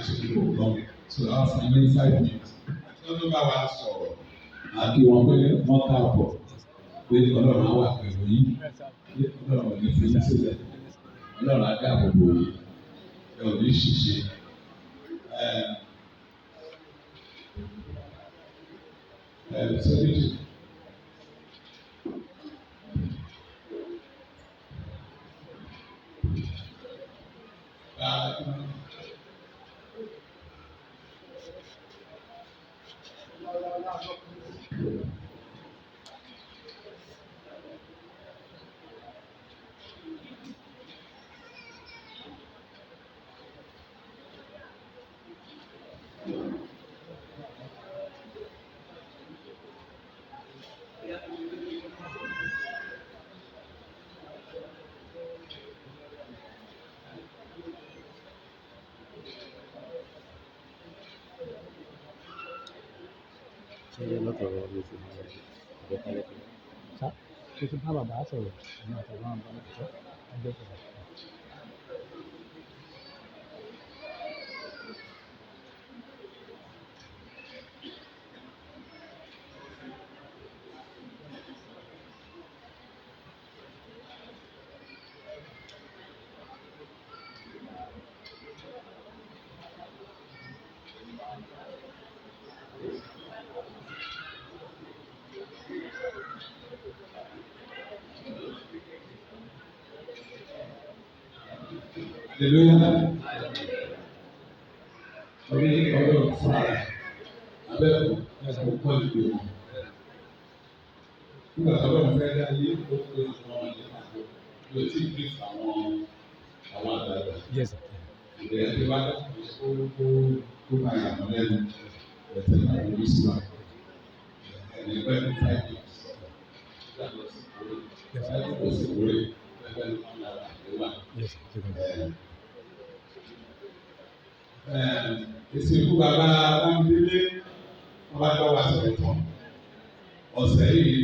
actually go long. So our family 5 minutes. Wọ́n ló bá wa sọ̀rọ̀ àbí wọn pé wọ́n káàbọ̀ pé Ọlọ́run á wà pẹ̀lú yín, pé Ọlọ́run ò ní fi yín sílẹ̀, Ọlọ́run á dáàbò bò yín, ẹ ò ní ṣìṣe. Sọ́díjì. Tuntun bá bàbá sọ̀rọ̀ àwọn àtàwọn àbámọ̀ ìjọ ẹgbẹ́ sọ̀rọ̀. Hallelujah. Orí Ọlọ́run fúnra rẹ̀ abẹ́kọ̀ọ́ ẹ̀sìn kọ́ ìgbé wọn. Nígbà tó Ọlọ́run fẹ́ dá yé ó pé àwọn ìyá àgbo yóò tí ì gbé àwọn àgbàgbà. Ìbẹ̀rẹ̀ tí wàá dàpọ̀ kó bá yà wọ́n lẹ́nu ẹ̀sìn náà ló bí sí wa. Ẹ̀yìn ẹgbẹ́ ní 5 years. Ìgbàgbọ́ sí ìwúrẹ́. Ìgbàgbọ́ sí ìwúrẹ́. Ẹgbẹ́ ní wọ́n lára àgbéwà. Ìsìnkú bàbá Bámidélé wọ́n bá gbọ́ wá sọ̀rọ̀ tán. Ọ̀sẹ̀ yìí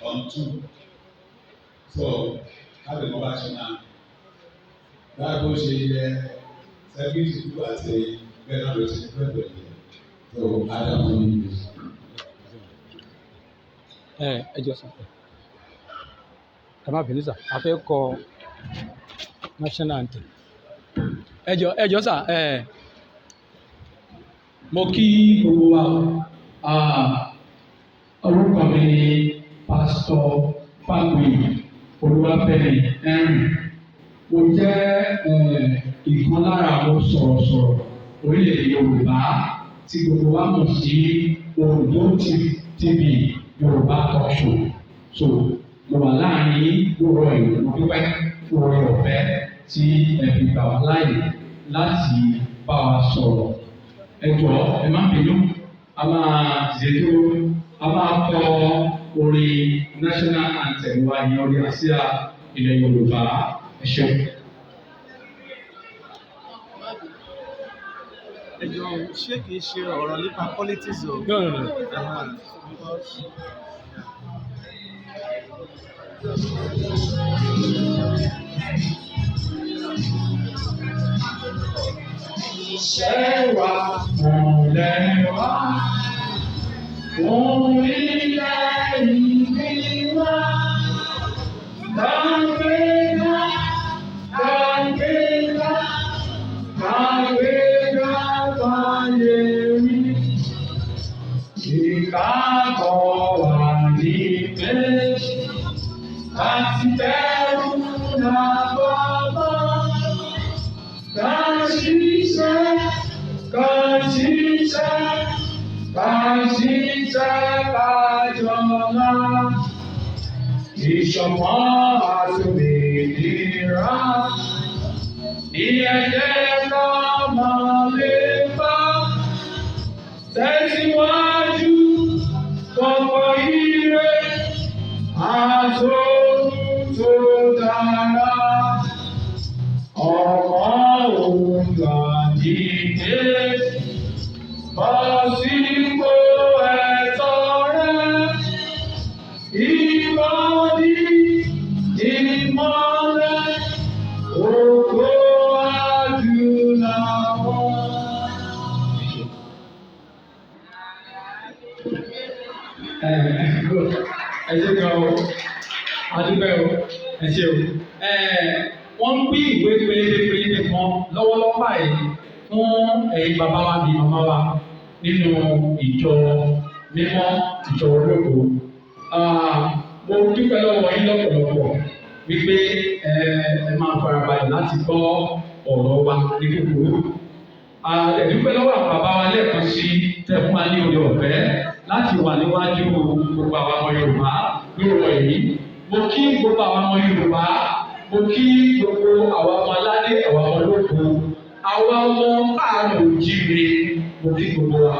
on 2. So káàdì kan bá ṣe máa báàbò ṣe yẹ sẹ́fíìtì tó àti bẹ́ẹ̀ náà ló ṣe fẹ́ bẹ̀rẹ̀. So Ádámù ní ìlú. Ẹ jọ sọ ẹ má bínú sà, a fẹ́ kọ national anthem. Ẹ jọ sà, mo kí gbogbo wa orúkọ mi ni pásítọ̀ Fágbèmí Olúwafẹ́mi Henry. Mo jẹ́ ìkan lára àwọn sọ̀rọ̀sọ̀rọ̀ orílẹ̀-èdè Yorùbá tí gbogbo wa mọ̀ sí Ondo TV Yorùbá Talk Show. So mo wà láàrin lóòrọ̀ ìlú, mo dúpẹ́ fún oore ọ̀fẹ́ tí ẹ fi gbà wá láàyè láti bá wa sọ̀rọ̀. Ẹ jọ̀ọ́ ẹ má bínú, a máa ṣètò, a máa kọ orin national anthem wa ní orí àsíá ilẹ̀ Yorùbá. Ẹ ṣeun. Ẹ jọ̀ọ́ ṣé kìí ṣe ọ̀rọ̀ nípa politics o? No. Iṣẹ́ wa múlẹ̀ wá, orílẹ̀ ìlú wa, kàwéga, kàwéga, kàwéga wáyé rí. Ìgbàgbọ́ wa ní pé àti bẹ̀rù làbọ̀ mọ́. Kàṣíṣẹ́ bàjọ́lá, ìṣọ̀kan àtòmìnira, ní ẹ̀jẹ̀ lọ́mọ lè bá. Tẹ̀síwájú gbogbo ire, àtòhun tó dára, ọ̀pọ̀ òun gbà dìde. Bọ́sípò ẹ̀tọ́ rẹ̀, ìmọ̀dí ìmọ̀lẹ̀, ògo adúláwọ̀. ẹ ṣe gan o adúgbò o ẹ ṣe o wọ́n ń pín ìwé pélébépélébé kan lọ́wọ́lọ́wọ́ báyìí fún ẹ̀yin bàbá wa bíi màmá wa nínú ìjọ mímọ́ ìjọ ológo. Mo dúpẹ́ lọ́wọ́ yín lọ́pọ̀lọpọ̀ wípé ẹ máa farabalẹ̀ láti gbọ́ ọ̀rọ̀ wa ní kúkúrú. Ẹ̀dúpẹ́ lọ́wọ́ àwọn bàbá wa lẹ́ẹ̀kan sí tẹ̀fún wa ní oore ọ̀fẹ́ láti wà níwájú gbogbo àwọn ọmọ Yorùbá lóòrọ̀ yìí. Mo kí gbogbo àwọn ọmọ Yorùbá, mo kí gbogbo àwọn ọmọ aládé, àwọn ọmọ ológo, àwọn ọmọ káàárọ̀-o-jíire, mo kí gbogbo wa.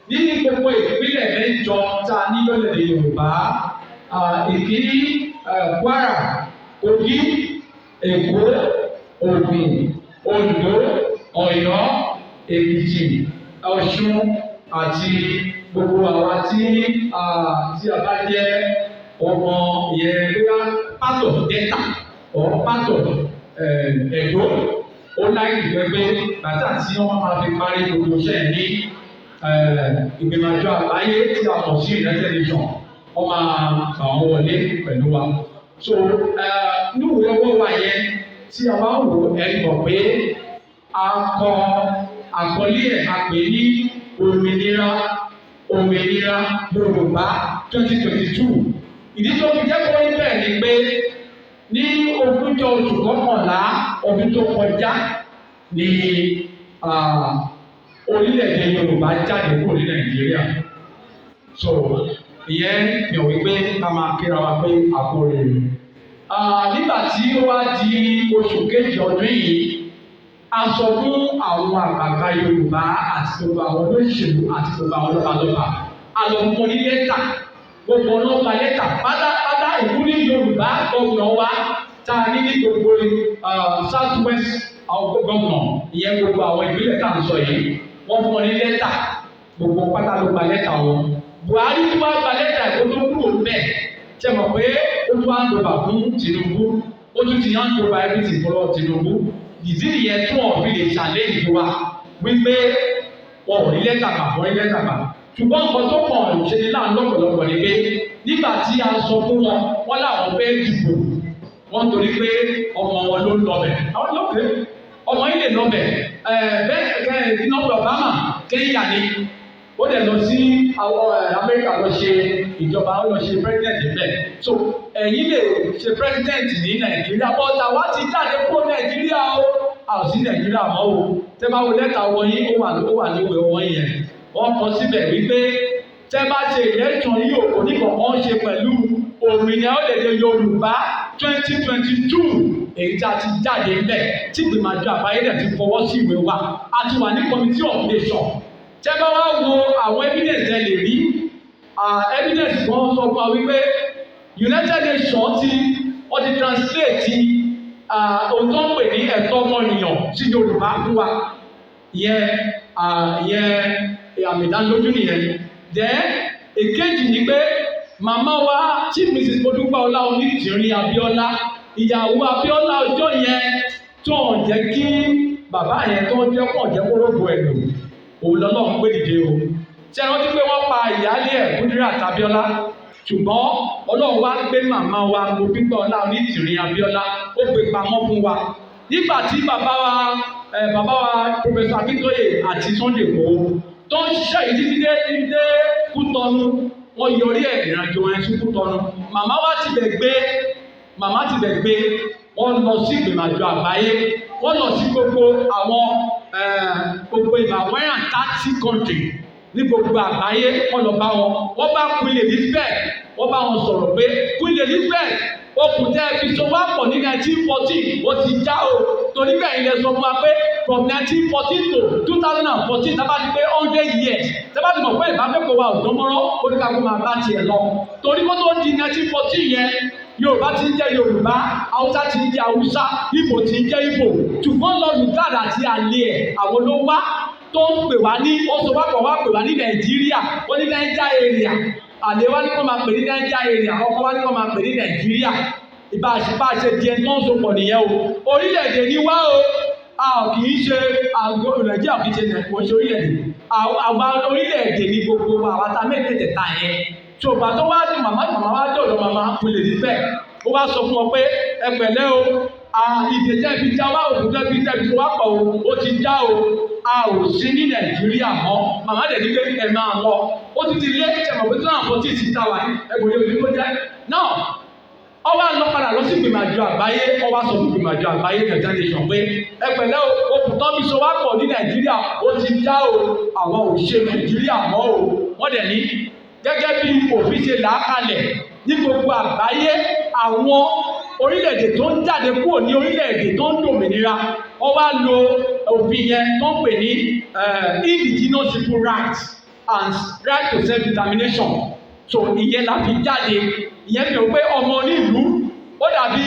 Ní gbogbo ìpínlẹ̀ mẹ́jọ tá a ní lórílẹ̀-èdè Yorùbá, ìkíní Kwara, Kogi, Èkó, Ògùn, Oǹdó, Ọ̀yọ́, Èkìtì, Ọ̀ṣun àti gbogbo àwa tí a bá jẹ́ ọmọ ìyẹn bóyá pátọ̀ Delta or pátọ̀ Ẹ̀dó. Ó láì gbẹgbẹ́ bàtà tí wọ́n máa fi parí gbogbo iṣẹ́ ní ìgbìmọ̀ àjọ àgbáyé tí a mọ̀ sí United Nations. Wọ́n máa gbà wọ́n wọlé pẹ̀lú wa. So ní ìwé ọwọ́ wa yẹn tí a bá wò ẹni mọ̀ pé a kọ àkọlé ẹ̀ a pè ní òmìnira Yorùbá 2022. Ìdí tó fi jẹ́ kó rí bẹ́ẹ̀ ni pé ní ogúnjọ́ oṣù kọkànlá ọdún tó kọjá ní orílẹ̀-èdè Yorùbá jáde kúrò ní Nàìjíríà. So ìyẹn mi ò wí pé ká máa kíra wa pé àpò rẹ̀. Nígbà tí ó wá di oṣù kejì ọdún yìí, a sọ fún àwọn àgbààgbà Yorùbá àti gbogbo àwọn olóṣèlú àti gbogbo àwọn lọ́balọ́ba. A lọ fún wọn ní lẹ́tà, gbogbo ọlọ́ba lẹ́tà pátápátá ìwúrí Yorùbá gómìnà wa tá a ní ní gbogbo South West gómìnà, ìyẹn gbogbo àwọn ìpínlẹ̀ tá à ń sọ yìí, wọ́n fún wọn ní lẹ́tà, gbogbo pátá ló gba lẹ́tà wọn. Buhari tí wọ́n gba lẹ́tà ẹ̀kọ́ tó kúrò bẹ́ẹ̀ ṣe mọ̀ pé ó tún wá ń lọ́ba fún Tinubu, ó tún ti yàn ń lọ́ba everything fọlọ́ Tinubu. Ìdí nìyẹn tí wọ́n fi lè challenge wa wípé wọn ò ní lẹ́tà kà wọ́n ní lẹ́tà kà. Ṣùgbọ́n nǹkan tó kàn ṣe ní láàánú lọ́pọ̀lọpọ̀ ni pé nígbà tí a sọ fún wọn, wọ́n láwọn fẹ́ dìbò, wọ́n torí pé ọmọ wọn ló ń lọ bẹ̀. Àwọn lókè ọmọ yìí lè lọ bẹ̀. Bẹ́ẹ̀ iná Obama Kenya ni ó dẹ̀ lọ sí Amẹ́ríkà lọ ṣe ìjọba, ó lọ ṣe president bẹ́ẹ̀. So ẹ̀yin lè ṣe president ní Nàìjíríà, but àwa ti jáde kúrò Nàìjíríà o, a ò sí Nàìjíríà mọ́ o. Tẹ́ bá wo lẹ́tà wọ̀nyí, ó wà níwèé wọ̀nyí yẹn. Wọ́n kọ síbẹ̀ wípé tẹ́ bá ṣe election yìí ò ní kankan ṣe pẹ̀lú òmìnira orílẹ̀-èdè Yorùbá 2022 èyí tí a ti jáde ńbẹ̀ tí ìgbìmọ̀ àjọ àgbáyé rẹ̀ ti fọwọ́ sí ìwé wa. A ti wà ní committee of nation. Tẹ́ bá wá wo àwọn evidence ẹ lè rí evidence kan sọ fún wa wípé United Nations wọ́n ti translate ohun tó ń pè ní ẹ̀tọ́ ọmọnìyàn sí Yorùbá fún wa. Ìyẹn àmì ìdánilójú nìyẹn. Then èkejì ni pé màmá wa Chief Mrs. Modúpẹ́ Onítìrí Abíọ́lá, ìyàwó Abíọ́lá ọjọ́ yẹn tó ń jẹ́ kí bàbá yẹn tó ń jẹ́ pọ̀ jẹ́ kórógbó ẹ̀ lò, òun lọ́lọ́run gbé dìde o. Ṣé ẹ rántí pé wọ́n pa ìyáálé ẹ̀ Kúdírát Abíọ́lá? Ṣùgbọ́n Ọlọ́run wá gbé màmá wa Modúpẹ́ Onítìrí Abíọ́lá, ó gbé pamọ́ fún wa. Nígbà tí bàbá wa Professor Akíntóyè àti Sunday Igboho tó ń ṣiṣẹ́ yìí títí dé Kútọ́nù, wọ́n yọrí ìrìnàjò ẹ̀ sí Kútọ́nù. Màmá ti bẹ̀ gbé wọ́n lọ sí ìgbìmọ̀ àjọ àgbáyé, wọ́n lọ sí gbogbo àwọn gbogbo ìgbà 130 country ní gbogbo àgbáyé, wọ́n lọ bá wọn. Wọ́n bá Queen Elizabeth, wọ́n bá wọn sọ̀rọ̀ pé Queen Elizabeth okùn tẹ́ fi so wá pọ̀ ní 1914 ó ti já o. Torí bẹ́ẹ̀ ilẹ̀ sọ fún wa pé from 1914 to 2014 tábà ti pé 100 years tábà ti mọ̀ pé ìbáfẹ́kọ̀ọ́ wa ò dánmọ́rán oníkàkùn máa bá tiẹ̀ lọ. Torí kó tó di 1914 yẹn Yorùbá ti ń jẹ́ Yorùbá, Haúsá ti ń jẹ́ Haúsá, Ìgbò ti ń jẹ́ Ìgbò. Ṣùgbọ́n lọ́dún dáadáa àti àlè ẹ̀ àwọn ló wá tó ń pè wá ní oṣùwàpọ̀ wá pè wá ní Nàìjíríà, wọ́n ní Niger area. Àlè wá ní kó máa pè ní Niger area, ọkọ wá ní kó máa pè ní Nàìjíríà. Ìbáṣe di ẹni tó ń sopọ̀ nìyẹn o. Orílẹ̀-èdè ni wá o, a kì í ṣe Nàìjíríà kì í ṣe orílẹ̀-èdè. Àwa orílẹ̀-èdè ni gbogbo àwa ta mẹ́tẹ̀ẹ̀ta yẹn. ṣògbà tó wá ní màmá wá dọ̀dọ̀ màmá kò lè rí bẹ́ẹ̀ ó wá sọ fún ọ pé ẹ pẹ̀lẹ́ o ìdèjẹ́ fi já wá òkúta fi jẹ́ fi wá pọ̀ o ó ti já o a ò sí ní Nàìjíríà mọ́ màmá dẹ̀ ní pé ẹ máa lọ ó ti lé ṣẹ̀mọ̀ pé tí wọ́n àpótí ti ta wà ẹgbẹ̀rún yóò ní kó jẹ́ náà ó wá lọ padà lọ sí ìgbìmọ̀ àjọ àgbáyé ó wá sọ fún ìgbìmọ̀ àjọ àgbáyé Nàìjíríà nation pé ẹ pẹ̀lẹ́ o òkùtọ́ mi so wá pọ̀ ní Nàìjíríà ó ti já o àwọn ò ṣe Nàìjíríà mọ́ o wọ́n dẹ̀ ní gẹ́gẹ́ bí òfin ṣe là á kalẹ̀ ní gbogbo àgbáyé àwọn orílẹ̀-èdè tó ń jáde kúrò ní orílẹ̀-èdè tó ń dòmìnira wọ́n wá lo òfin yẹn tó ń pè ní indigenous people rights and right to self-determination so ìyẹn la fi jáde ìyẹn fi hàn pé ọmọ onílùú ó dàbí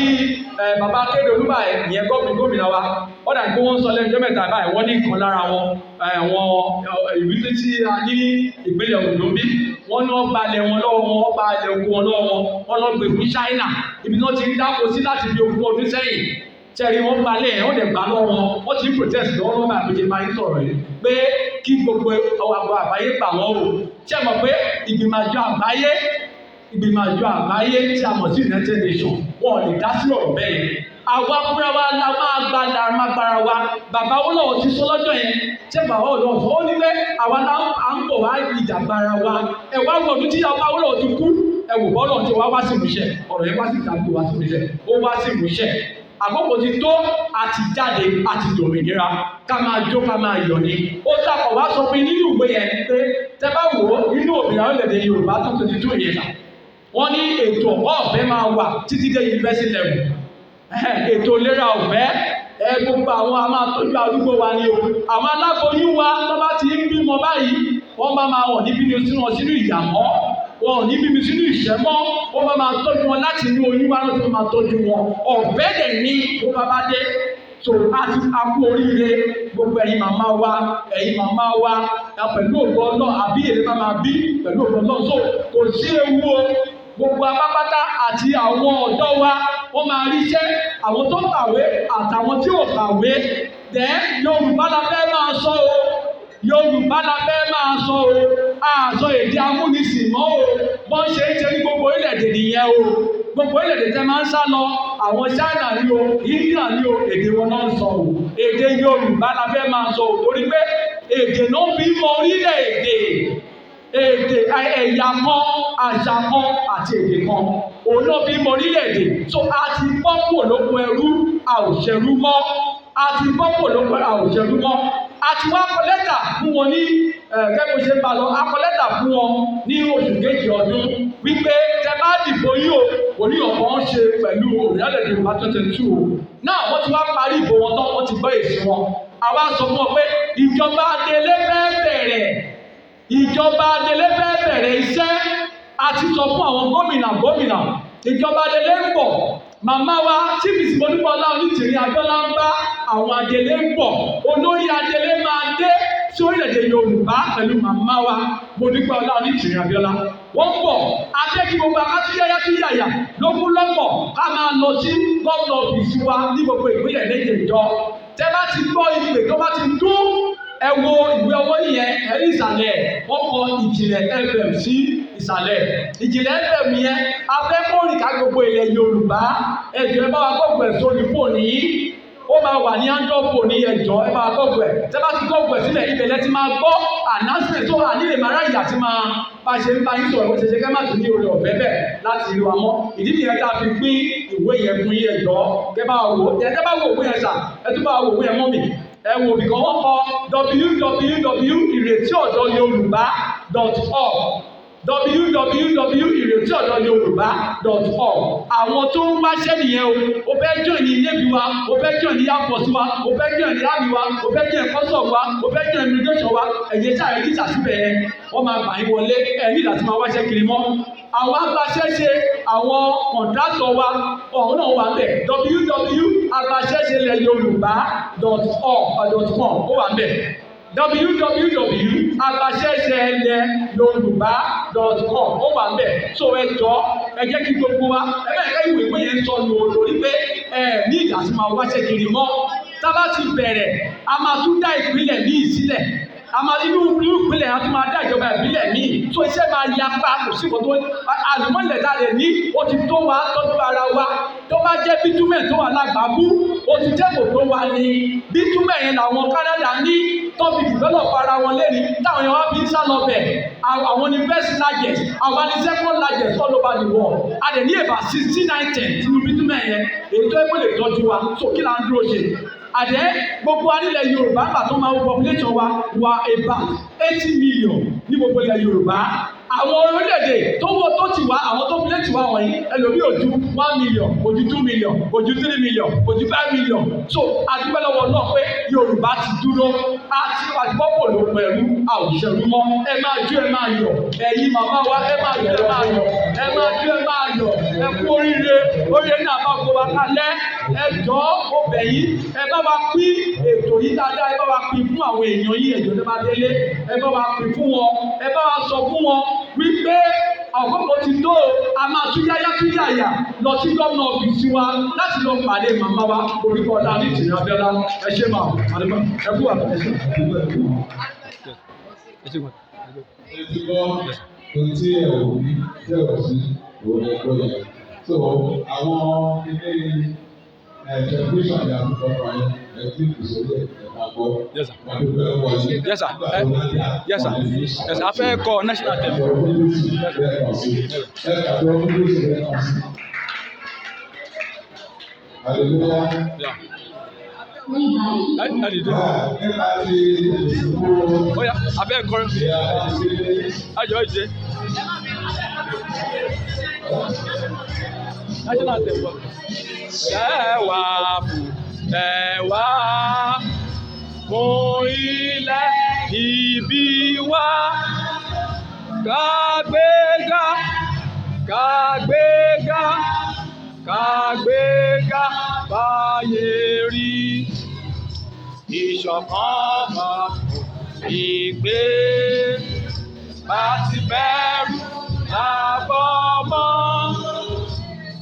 bàbá Keereeooo báyìí ìyẹn gómìnà wa ó dàbí pé wọ́n sọ lẹ́jọ́ mẹ́ta báyìí wọ́n ní nǹkan lára wọn ìlú tí a ní ìpínlẹ̀ Ondo bí wọ́n ní wọ́n balẹ̀ wọn lọ́wọ́ wọ́n balẹ̀ oko wọn lọ́wọ́ wọ́n lọ gbé fún China ibi tí wọ́n ti ń dáko sí láti fi ogún ọdún sẹ́yìn tẹ́rí wọ́n balẹ̀ wọ́n dẹ̀ gbà lọ́wọ́ wọ́n ti ń protest lọ́wọ́ bá àpèjẹ máa ń sọ̀rọ̀ yìí pé kí gbogbo àgbà àgbáyé gbà wọ́n o ṣé mọ̀ pé ìgbìmọ̀ àjọ àgbáyé tí a mọ̀ sí United Nations wọn ò lè dá sí ọ̀rọ̀ bẹ́ẹ̀ àwa fúnra wa la máa gbára wa bàbá Olówó ti sọ lọ́jọ́ yẹn ṣé bàbá Olówó sọ ó ní pé àwa à ń bọ̀ wá ìjà gbára wa ẹ wá wọ̀ ọdún tí bàbá Olówó ti kú ẹ wò bọ́ọ̀lù tí wá sí ìmúṣẹ ọ̀rọ̀ yẹn wá sí ìtàkùn wá sí ìmúṣẹ ó wá sí ìmúṣẹ àkókò ti tó àti jáde àti dòmìnira ká máa jó ká máa yọ̀ ni ó dàpọ̀ wá sọ pé nínú ìwé yẹn pé tẹ bá wò ó nínú òmìnira orílẹ̀-èdè Yorùbá tó ti tó yẹn là wọ́n ní ètò ọ̀fẹ́ máa wà títí dé university level ètò ìlera ọ̀fẹ́ gbogbo àwọn a máa tọ́jú arúgbó wa ni o àwọn aláboyún wa tó bá ti ń bímọ báyìí wọ́n máa wọ̀ níbi ní sínú ìyàmọ́ wọn ò ní bíbí sínú ìṣẹ́mọ́ wọ́n máa tọ́jú wọn láti inú oyún wa láti máa tọ́jú wọn ọ̀fẹ́ dẹ̀ ní bó bá dé so àti akú oríire gbogbo ẹ̀yin màmá wa pẹ̀lú ògbó ọlọ́ àbí èrè máa bí pẹ̀lú ògbó ọlọ́ so kò sí ewu o gbogbo apápátá àti àwọn ọ̀dọ́ wa wọ́n máa ríṣẹ́ àwọn tó kàwé àtàwọn tí ò kàwé dẹ̀ Yorùbá la fẹ́ máa sọ o Yorùbá la fẹ́ máa sọ o àṣọ èdè amúnisìn mọ́ o bọ́n ṣe ń ṣe ní gbogbo orílẹ̀-èdè nìyẹn o gbogbo orílẹ̀-èdè tẹ́ máa ń sá lọ àwọn China ni o India ni o èdè wọn náà ń sọ o èdè Yorùbá la fẹ́ máa sọ o torí pé èdè náà fi mọ orílẹ̀-èdè èdè ẹ̀yà kan àṣà kan àti èdè kan òun náà fi mọ orílẹ̀-èdè so a ti bọ́ kúrò lóko ẹrú a ò ṣẹrú mọ́ a ti bọ́ kúrò lóko a ò ṣẹrú mọ́ a ti wá kọ lẹ́tà fún wọn ní kẹ́kọ̀ọ́ ṣe ń bá lọ a kọ lẹ́tà fún wọn ní oṣù kejì ọdún wípé tẹ bá dìbò yìí o òní ọ̀kan ṣe pẹ̀lú orílẹ̀-èdè Yorùbá 2022 o náà wọ́n ti wá parí ìbò wọn tán wọ́n ti gbọ́ èsì wọn àwa sọ fún wọn pé ìjọba Adélé fẹ́ bẹ̀rẹ̀ iṣẹ́ àti sọ fún àwọn gómìnà ìjọba Adélé ń bọ̀ màmá wa tí bìsí Olúbọlá Onítìrí Abíọ́lá ń bá àwọn Adélé ń bọ̀ Olórí Adélé máa dé sí orílẹ̀-èdè Yorùbá pẹ̀lú màmá wa Olúbọlá Onítìrí Abíọ́lá wọ́n bọ̀ akẹ́kí gbogbo akátúyáyá tó yàyà lógún lọ́pọ̀ ká máa lọ sí gómìnà ọ́fíìsì wa ní gbogbo ìpínlẹ̀ méje ìjọ tẹ́ bá ti gbọ́ ìpè tó bá ti dún ẹ wo ìwé ọwọ́ yẹn ẹ̀rí ìsàlẹ̀ wọ́n kọ Ìjìnlẹ̀ FM sí ìsàlẹ̀ Ìjìnlẹ̀ FM yẹn afẹ́kọ̀ọ́rìká gbogbo ilẹ̀ Yorùbá ẹ̀jọ̀ ẹ bá wa gbọ́gbọ̀ ẹ̀ sórí fóònù yìí ó máa wà ní android phone ní ẹ̀jọ̀ ẹ bá wa gbọ́gbọ̀ ẹ̀ tẹ́ bá ti gbọ́gbọ̀ ẹ̀ sílẹ̀ ibẹ̀ lẹ́ ti máa gbọ́ announcement tó wà nílẹ̀ mara ìyá tí máa bá ṣe ń bá yín sọ̀rọ̀ bó ṣe ṣe kẹ́ má tún ní orí ọ̀fẹ́ bẹ̀ láti rí wa mọ́ ìdí nìyẹn tá a fi pín ìwé yẹn fún yín ẹ̀jọ̀ tẹ́ bá wò ìwé yẹn sà ẹ tún bá wò ìwé yẹn mọ́ mi ẹ wò bìkan wọ́n kọ www.iretiodoyoruba.org www.iretiodoyoruba.org àwọn tó ń wáṣẹ́ nìyẹn o fẹ́ join ní navy wa o fẹ́ join ní air force wa o fẹ́ join ní army wa o fẹ́ join custom wa o fẹ́ join immigration wa ẹ̀yẹ tí a rí ìsàsíbẹ̀ yẹn wọ́n máa gbà yín wọlé ẹ̀ ní ìdásí máa wáṣẹ́ kiri mọ́ àwọn agbaṣẹ́ṣe àwọn kọ̀ǹtrátọ̀ wa ọ̀hún náà wà bẹ̀ www.agbaṣẹ́ṣeilẹ̀yorùbá.org.com ó wà bẹ̀ www.agbaṣẹ́ṣeilẹ̀yorùbá.com ó wà bẹ̀ so ẹ jọ ẹ jẹ́ kí gbogbo wa ẹ bẹ́ẹ̀ ká ìwé ìwé yẹn sọ lórí pé ẹ ní ìdásí máa wáṣẹ́ kiri mọ́ tá bá ti bẹ̀rẹ̀ a máa tún dá ìpínlẹ̀ ní ìsílẹ̀ inú ìpínlẹ̀ a tún máa dá ìjọba ìbílẹ̀ míì tó iṣẹ́ máa yapa kò sí nǹkan tó àlùmọ́lẹ̀ tá a lè ní ó ti tó wa tọ́jú ara wa tó bá jẹ́ bítúmẹ̀ tó wà lágbàbú ó ti jẹ́ kò tó wa ní bítúmẹ̀ yẹn làwọn Canada ní tọ́bi develop ara wọn lẹ́ni táwọn yẹn wá fi ń sá lọ bẹ̀ àwọn ni first largest àwọn ni second largest all over the world a dẹ̀ ní about 69 nínú bítúmẹ̀ yẹn èyí tó yẹ kó lè tọ́jú wa so kí là ń dúró ṣe àdé gbogbo anílẹ̀ Yorùbá gbà tó máa wo population wa about 80 million ní gbogbo ilẹ̀ Yorùbá àwọn orílẹ̀-èdè tó ti wá àwọn tó fi létí wá wọ̀nyí ẹlòmí ojú 1 million ojú 2 million ojú 3 million ojú 5 million so adúpẹ́ lọ́wọ́ náà pé Yorùbá ti dúró àti àtìpọ́pọ̀ ló pẹ̀lú àwòṣẹ̀rú mọ́ ẹ máa jó ẹ máa yọ̀ ẹ̀yin màmá wa ẹ máa jó ẹ máa yọ̀ ẹ máa jó ẹ máa yọ̀ ẹ kú oríire náà bá gbọ́ wa kalẹ̀ ẹ jọ́ ó bẹ̀ yín ẹ bá wa pín ètò yìí dáadáa ẹ bá wa pín fún àwọn èèyàn yìí ẹ̀jọ̀ tó bá délé ẹ bá wa pín fún wọn ẹ bá wa sọ fún wọn wípé àkókò ti tó a máa tún yáyà lọ sí gómìnà ọ́fíìsì wa láti lọ pàdé màmá wa orúkọ ọ̀la ní ìtìrìn abẹ́lá ẹ ṣe máa àdúgbò ẹ kú àbẹ̀ ẹ ṣe. ẹ ti gbọ́ ohun tí ẹ ò rí tí ẹ ò sí òun ẹ gbọ́ yẹn so àwọn ilé tẹlifíṣàn yà ń kọ́ ọ̀rọ̀ ẹ ti kù sórí ẹ̀ máa gbọ́ wọn ló fẹ́ wọlé. Yes sir. Yes sir. Yes, a fẹ́ kọ national anthem. Hallelujah. Yeah. Oh yeah, a fẹ́ kọ. Ayọ̀ ìjẹ. National anthem. Ẹ wá fún ilẹ̀ ìbí wa kàgbéga báyé rí ìṣọ̀kan ìgbé àti bẹ̀rù làbọ̀ mọ́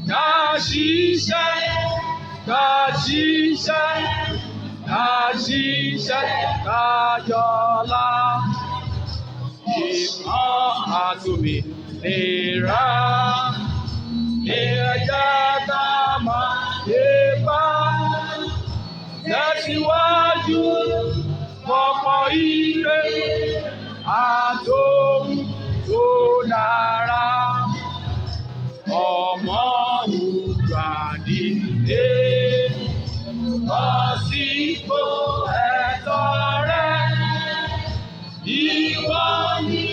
ká ṣiṣẹ́ kájọlá ìmọ̀ àtòmìnira ní ẹjẹ́ tá a máa lè bá tẹ̀síwájú pọ̀pọ̀ ire àtòhun tó dára ọmọ ògbàdìlé lọ́sípò ẹ̀tọ́ rẹ̀ ìwọ ni.